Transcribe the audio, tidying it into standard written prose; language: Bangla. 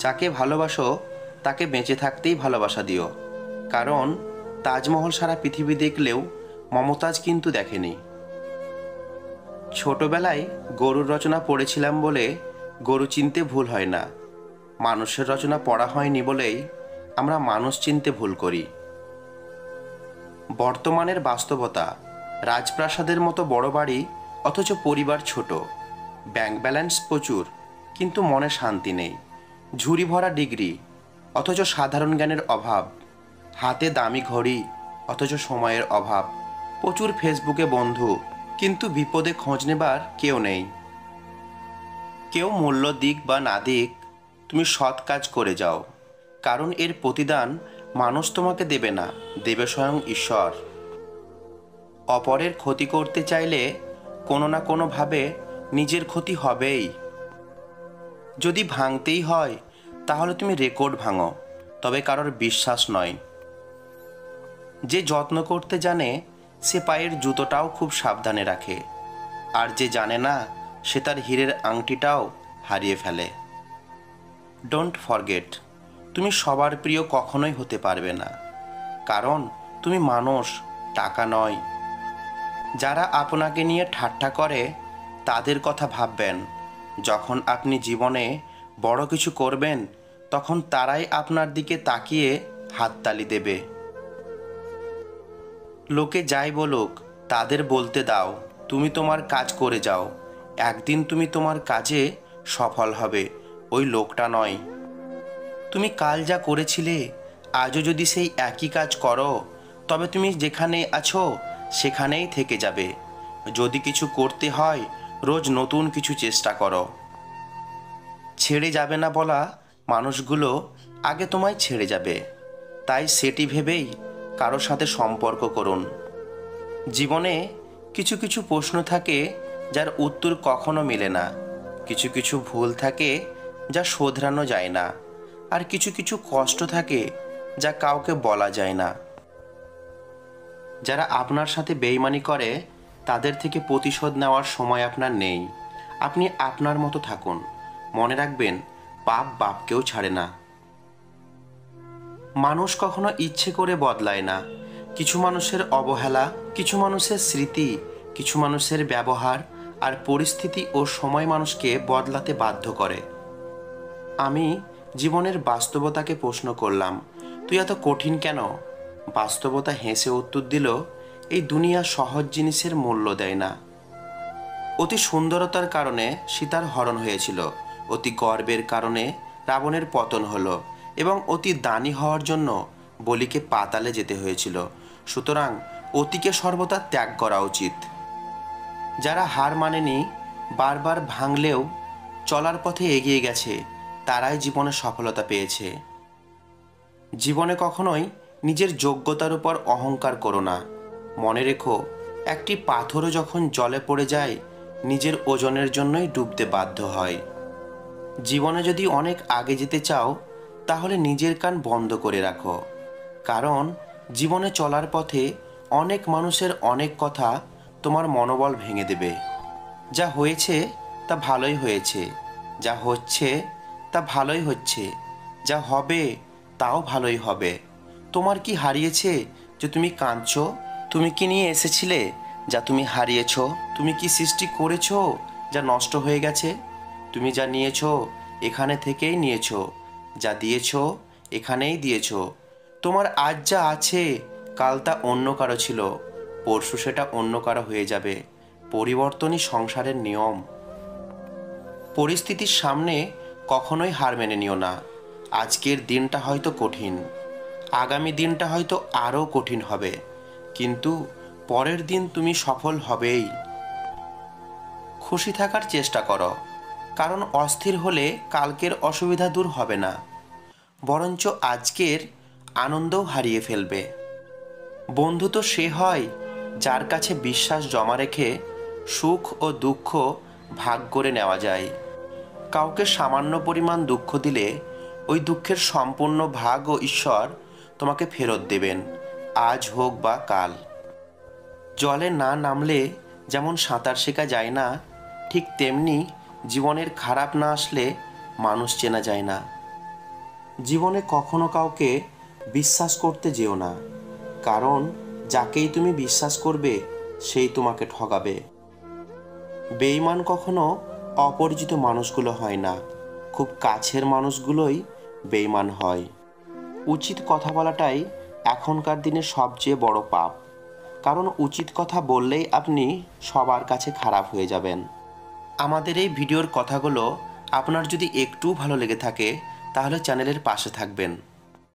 যাকে ভালোবাসো তাকে বেঁচে থাকতেই ভালোবাসা দিও, কারণ তাজমহল সারা পৃথিবী দেখলেও মমতাজ কিন্তু দেখেনি। ছোটবেলায় গরুর রচনা পড়েছিলাম বলে গরু চিনতে ভুল হয় না, মানুষের রচনা পড়া হয়নি বলেই আমরা মানুষ চিনতে ভুল করি। বর্তমানের বাস্তবতা, রাজপ্রাসাদের মতো বড় বাড়ি অথচ পরিবার ছোট, ব্যাংক ব্যালেন্স প্রচুর কিন্তু মনে শান্তি নেই, ঝুড়ি ভরা ডিগ্রি অথচ সাধারণ জ্ঞানের অভাব, হাতে দামি ঘড়ি অথচ সময়ের অভাব, প্রচুর ফেসবুকে বন্ধু কিন্তু বিপদে খোঁজ নেবার কেউ নেই। কেউ মূল্য দিক বা না দিক, তুমি সৎ কাজ করে যাও, কারণ এর প্রতিদান মানুষ তোমাকে দেবে না, দেবে স্বয়ং ঈশ্বর। অপরের ক্ষতি করতে চাইলে কোনো না কোনোভাবে নিজের ক্ষতি হবেই। যদি ভাঙতেই হয় তাহলে তুমি রেকর্ড ভাঙো, তবে কারোর বিশ্বাস নয়। যে যত্ন করতে জানে সে পায়ের জুতোটাও খুব সাবধানে রাখে, আর যে জানে না সে তার হীরের আংটিটাও হারিয়ে ফেলে। ডোন্ট ফরগেট, তুমি সবার প্রিয় কখনোই হতে পারবে না, কারণ তুমি মানুষ, টাকা নয়। যারা আপনাকে নিয়ে ঠাট্টা করে তাদের কথা ভাববেন, যখন আপনি জীবনে বড় কিছু করবেন তখন তারাই আপনার দিকে তাকিয়ে হাততালি দেবে। লোকে যাই বলুক তাদের বলতে দাও, তুমি তোমার কাজ করে যাও, একদিন তুমি তোমার কাজে সফল হবে, ওই লোকটা নয়। তুমি কাল যা করেছিলে আজও যদি সেই একই কাজ করো তবে তুমি যেখানে আছো সেখানেই থেকে যাবে। যদি কিছু করতে হয় রোজ নতুন কিছু চেষ্টা করো। ছেড়ে যাবে না বলা মানুষগুলো আগে তোমায় ছেড়ে যাবে, তাই সেটি ভেবেই কারোর সাথে সম্পর্ক করুন। জীবনে কিছু কিছু প্রশ্ন থাকে যার উত্তর কখনো মেলে না, কিছু কিছু ভুল থাকে যা শোধরানো যায় না, আর কিছু কিছু কষ্ট থাকে যা কাউকে বলা যায় না। যারা আপনার সাথে বেইমানি করে তাদের থেকে প্রতিশোধ নেওয়ার সময় আপনার নেই। আপনি আপনার মতো থাকুন, মনে রাখবেন পাপ বাপকেও ছাড়ে না। মানুষ কখনো ইচ্ছে করে বদলায় না, কিছু মানুষের অবহেলা, কিছু মানুষের স্মৃতি, কিছু মানুষের ব্যবহার আর পরিস্থিতি ও সময় মানুষকে বদলাতে বাধ্য করে। আমি জীবনের বাস্তবতাকে প্রশ্ন করলাম, তুই এত কঠিন কেন? বাস্তবতা হেসে উত্তর দিল, এই দুনিয়া সহজ জিনিসের মূল্য দেয় না। অতি সুন্দরতার কারণে সীতার হরণ হয়েছিল, অতি গর্বের কারণে রাবণের পতন হলো, এবং অতি দানী হওয়ার জন্য বলিকে পাতালে যেতে হয়েছিল। সুতরাং অতিকে সর্বদা ত্যাগ করা উচিত। যারা হার মানেনি, বারবার ভাঙলেও চলার পথে এগিয়ে গেছে, তারাই জীবনে সফলতা পেয়েছে। জীবনে কখনোই নিজের যোগ্যতার উপর অহংকার করো না। মনে রেখো, একটি পাথরও যখন জলে পড়ে যায় নিজের ওজনের জন্যই ডুবতে বাধ্য হয়। জীবনে যদি অনেক আগে যেতে চাও তাহলে নিজের কান বন্ধ করে রাখো, কারণ জীবনে চলার পথে অনেক মানুষের অনেক কথা তোমার মনোবল ভেঙে দেবে। যা হয়েছে তা ভালোই হয়েছে, যা হচ্ছে তা ভালোই হচ্ছে, যা হবে তাও ভালোই হবে। তোমার কি হারিয়েছে যে তুমি কাঁদছো? তুমি কি নিয়ে এসেছিলে যা তুমি হারিয়েছো? তুমি কি সৃষ্টি করেছো যা নষ্ট হয়ে গেছে? তুমি যা নিয়েছো এখানে থেকেই নিয়েছো, যা দিয়েছো এখানেই দিয়েছো। তোমার আজ যা আছে কাল তা অন্য কারো ছিল, পরশু সেটা অন্য কারো হয়ে যাবে। পরিবর্তনই সংসারের নিয়ম। পরিস্থিতির সামনে কখনোই হার মেনে নিও না। আজকের দিনটা হয়তো কঠিন, আগামী দিনটা হয়তো আরও কঠিন হবে, কিন্তু পরের দিন তুমি সফল হবেই। খুশি থাকার চেষ্টা করো, কারণ অস্থির হলে কালকের অসুবিধা দূর হবে না, বরঞ্চ আজকের আনন্দও হারিয়ে ফেলবে। বন্ধু তো সে হয় যার কাছে বিশ্বাস জমা রেখে সুখ ও দুঃখ ভাগ করে নেওয়া যায়। কাউকে সামান্য পরিমাণ দুঃখ দিলে ওই দুঃখের সম্পূর্ণ ভাগ ও ঈশ্বর তোমাকে ফেরত দেবেন, আজ হোক বা কাল। জলে না নামলে যেমন সাঁতার শেখা যায় না, ঠিক তেমনি জীবনের খারাপ না আসলে মানুষ চেনা যায় না। জীবনে কখনো কাউকে বিশ্বাস করতে যেও না, কারণ যাকেই তুমি বিশ্বাস করবে সেই তোমাকে ঠকাবে। বেঈমান কখনো অপরিচিত মানুষগুলো হয় না, খুব কাছের মানুষগুলোই বেঈমান হয়। উচিত কথা বলাটাই এখনকার দিনে সবচেয়ে বড় পাপ, কারণ উচিত কথা বললেই আপনি সবার কাছে খারাপ হয়ে যাবেন। আমাদের এই ভিডিওর কথাগুলো আপনার যদি একটু ভালো লেগে থাকে তাহলে চ্যানেলের পাশে থাকবেন।